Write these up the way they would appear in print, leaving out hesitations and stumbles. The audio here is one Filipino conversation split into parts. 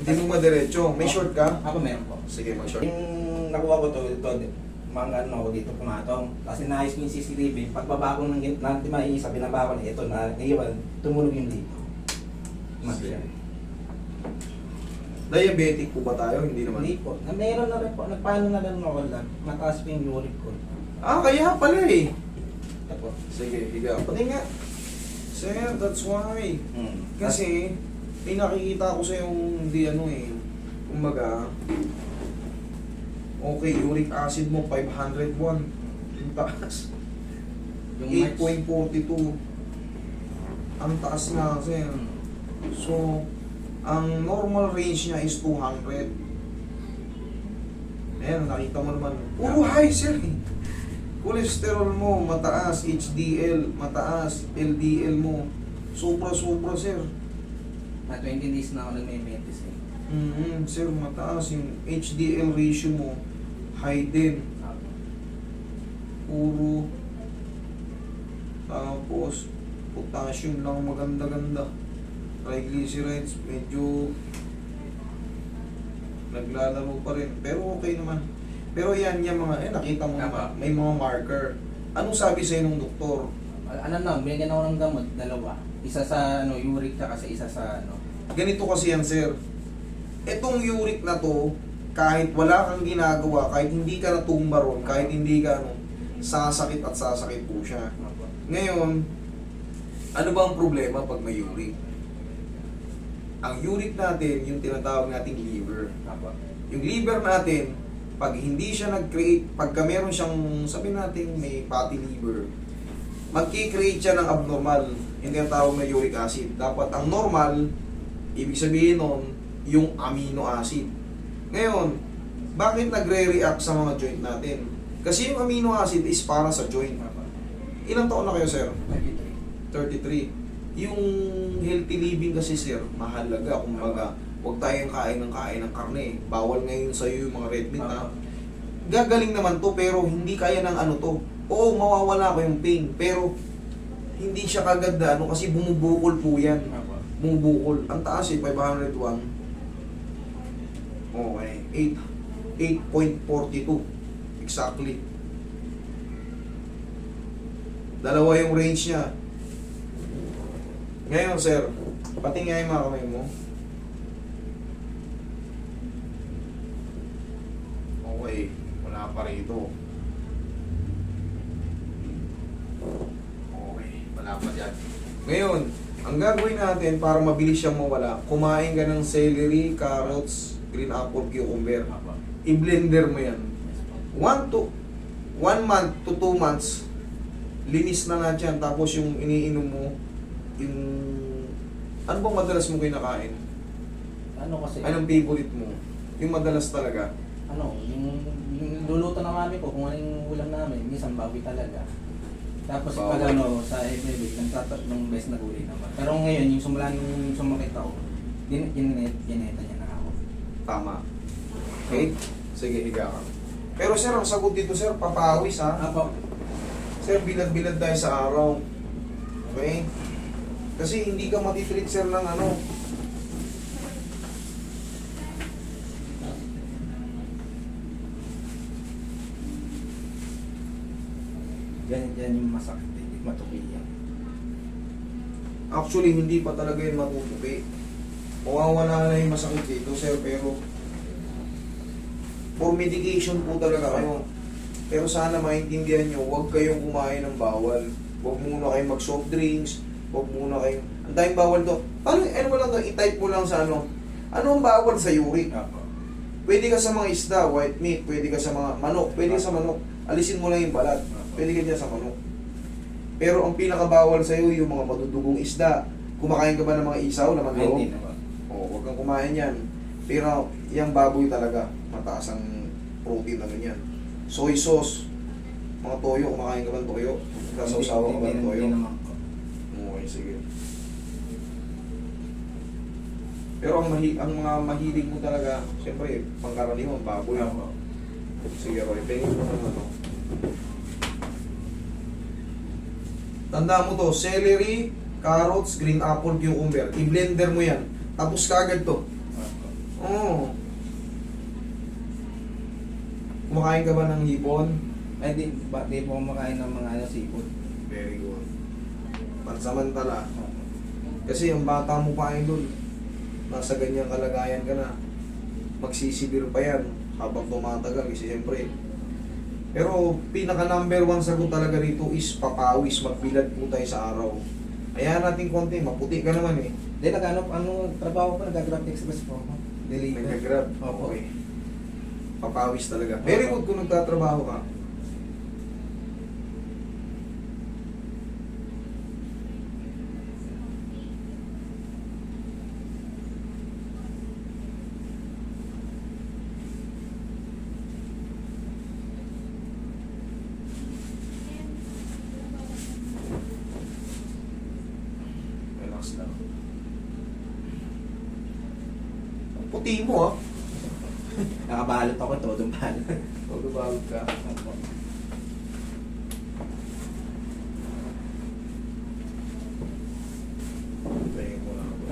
Hindi mo madiretso. May short ka? Ako meron po. Sige, mag-short. Yung nakuha ko to, mga ano ako dito pumatong. Kasi naayos ko yung CCTV, pagbaba ko ng natin maiisa, binaba ko na ito, na iwan, tumunog yung dito. Masya. Diabetic po ba tayo? Hindi naman. Hindi po. Na meron na rin po, nagpaano na lang ako lang, mataas po yung uric ko. Ah, kaya pala eh. Ito po. Sige, higa. Pati nga. Sir, that's why. Kasi, may nakikita ko sa yung hindi ano eh. Kumbaga, okay, uric acid mo 501. Yung taas. Yung 8.42. Ang taas na kasi. So, ang normal range niya is 200. Ayan, nakita mo naman. Puro high, sir. Cholesterol mo, mataas. HDL, mataas. LDL mo, sobra-sobra, sir. Na 20 days na ako nagme-medicine. Sir, mataas. Yung HDL ratio mo, high din. Puro. Tapos, potassium lang maganda-ganda. Triglycerides, medyo naglalaro pa rin. Pero okay naman. Pero yan, yung mga, nakita mo naman, may mga marker. Anong sabi sa'yo ng doktor? Ano na, binigyan ako ng gamot, dalawa. Isa sa uric tsaka sa isa sa Ganito kasi yan, sir. Etong uric na to, kahit wala kang ginagawa, kahit hindi ka natumba ron, kahit hindi ka sasakit at sasakit po siya. Ngayon, ano ba ang problema pag may uric? Ang uric natin, yung tinatawag nating liver. Yung liver natin, pag hindi siya nag-create, pagka meron siyang, sabi natin may fatty liver, magki-create siya ng abnormal, yung tinatawag na uric acid. Dapat ang normal, ibig sabihin nun, yung amino acid. Ngayon, bakit nagre-react sa mga joint natin? Kasi yung amino acid is para sa joint. Ilang taon na kayo, sir? 33. Yung healthy living kasi, sir, mahalaga. Kumbaga, huwag tayong kain ng karne. Bawal ngayon sa'yo yung mga red meat, ha? Gagaling naman to, pero hindi kaya ng ano to. Oo, mawawala ko yung pain, pero hindi siya kagad na ano, kasi bumubukol po yan. Bumubukol. Ang taas eh, 501. Okay, 8.42. Exactly. Dalawa yung range niya. Ngayon, sir, pati nga yung mga kamay mo. Okay, wala pa rito. Okay, wala pa dyan. Ngayon, ang gagawin natin para mabilis siyang mawala, kumain ka ng celery, carrots, green apple, cucumber. I-blender mo yan. 1 month to 2 months, linis na nga dyan. Tapos yung iniinom mo, yung... Ano bang madalas mo kinakain? Ano kasi? Anong favorite mo? Yung madalas talaga? Yung luluto na mami ko, kung ano yung ulam namin, minsan bawi talaga. Tapos Bawi. pag sa every week, nagtatat ng best na gulay naman. Pero ngayon, yung sumakit ako, gineta niya na ako. Tama. Okay? Sige, higa ka. Pero sir, ang sagot dito, sir, papawis ha? Apo. Sir, bilad-bilad tayo sa araw. Okay? Kasi hindi ka matitreat, sir, ng ano. Yan yung masakit, matupi yan. Actually, hindi pa talaga yun matutupi. Mawawala na yung masakit dito, sir, pero for medication po talaga kayo. Pero sana maintindihan nyo, huwag kayong kumain ng bawal. Huwag muna kayong mag-soft drinks. Huwag muna kayong... Ang tayong bawal to. Paano, ano mo lang, i-type mo lang sa ano. Ano ang bawal sa uric? Pwede ka sa mga isda, white meat. Pwede ka sa mga manok. Pwede ka sa manok. Alisin mo lang yung balat. Pwede ka dyan sa manok. Pero ang pinakabawal sa'yo, yung mga madudugong isda. Kumakain ka ba ng mga isaw na manok? Hindi naman. Oo, huwag kang kumain yan. Pero yung baboy talaga, mataas ang protein na ganyan. Soy sauce, mga toyo, kumakain ka ba ng toyo? Kasawsawa ka ba ng toyo? Hindi naman po. Okay, sige. Pero ang mga mahilig mo talaga, siyempre, pangkaraniwan, baboy. Apo. Sige, Roy, pengin mo naman ito. Tanda mo to, celery, carrots, green apple, cucumber. I-blender mo yan. Tapos kagad to. Oo. Kumakain ka ba ng hipon? Ay, di po ako makain ng mga seafood. Very good. Pansamantala. Kasi yung bata mo pa idol, nasa ganyang kalagayan ka na. Magsisibir pa yan habang tumatagal kasi siyempre. Pero pinaka number one sagot talaga rito is papawis, magbilad po tayo sa araw. Ayan natin konti, maputi ka naman eh. Di, ano, trabaho ko, nag-graph express po ako. Deliver. Nag-grab. Opo. Okay. Papawis talaga. Very good kung nagtatrabaho ka. Relax lang. Ang puti mo ah. Nakabalot ako, todong balot. Pagbabalot ka. Opo. Tingin mo lang ako.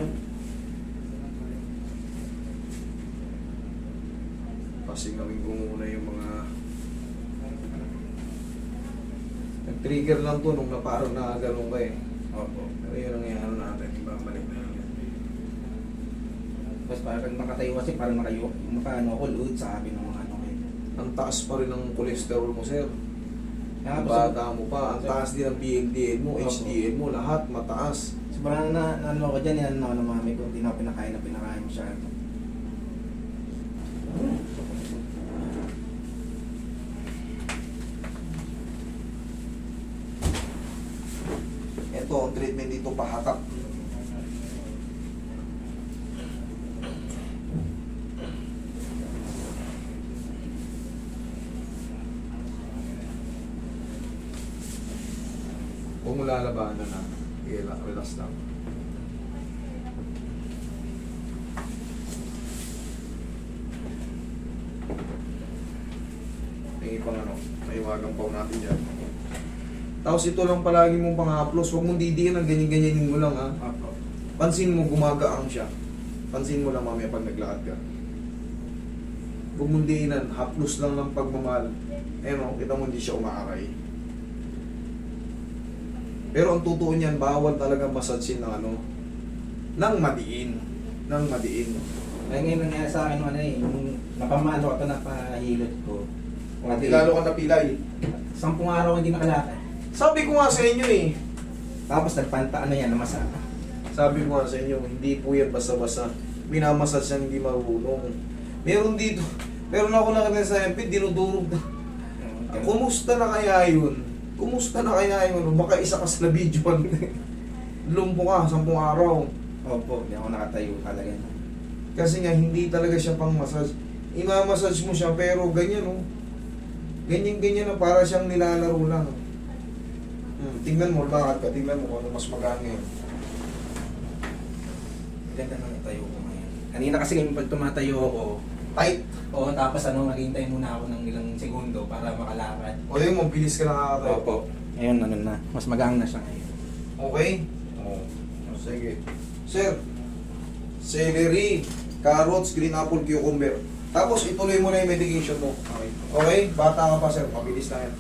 Pasingawin ko muna yung mga nag-trigger lang to nung parang nakagano'n ka eh. Opo. Pero yun ang ano natin, ibabalik na yun. Tapos parang nakatayo kasi, parang makaano ako, load sa akin ng mga ano kayo. Ang taas pa rin ng cholesterol mo, sir. Kaya Ang po, bata mo pa, ang taas din ng BLDL mo, Opo. HDL mo, lahat mataas. sobrang ano ako dyan, yan ako ng mami ko, hindi na ako pinakain masyado. Ito, ang treatment dito, pahatak. Huwag mo lalabanan na. Relax lang. Tingin pang ano, naiwagang pao natin dyan. Tapos ito lang palagi mong pang-haplos. Huwag mong didiin ang ganyan-ganyanin mo lang ha. Opo. Pansin mo, gumagaang siya. Pansin mo lang mamaya pag naglakad ka. Huwag mong diinan, haplos lang ng pagmamahal. Ayan o, kita mo hindi siya umaaray. Pero ang totoo niyan, bawal talaga massage ng ano, ng madiin. Ng madiin. Kaya ngayon nangyari sa akin, ano eh, yung napamalo ko ito, napahilot ko. Pati, Lalo ka napilay. 10 araw hindi nakalakad. Sabi ko nga sa inyo eh. Tapos nagpanta, ano yan, namasa. Sabi ko nga sa inyo, hindi po yan basta-basta. Minamassage yan, hindi marunong. Meron dito, meron ako nakita sa MP, dinudurog na. Kumusta na kaya yun? Kumusta na kaya yun? Baka isa ka sa video. Lumpo ka, 10 araw. Opo, hindi ako nakatayo talaga. Kasi nga, hindi talaga siya pang massage. Imamassage mo siya, pero ganyan oh. Ganyan-ganyan na para siyang nilalaro lang. Tingnan mo, bakit ka? Tingnan mo kung ano mas magaan ngayon. Ganda nang itayo ko ngayon. Kanina kasi pag tumatayo ako, Tight. oo, tapos ano, maghihintay muna ako ng ilang segundo para makalakad. O yun, mabilis ka nakakatayo. Opo. Ngayon, ano na, mas magaan na siya ngayon. Okay? Oo. Sige. Sir, celery, carrots, green apple, cucumber. Tapos ituloy mo na yung medication mo. Okay. Okay? Bata ka pa sir, mabilis na yan.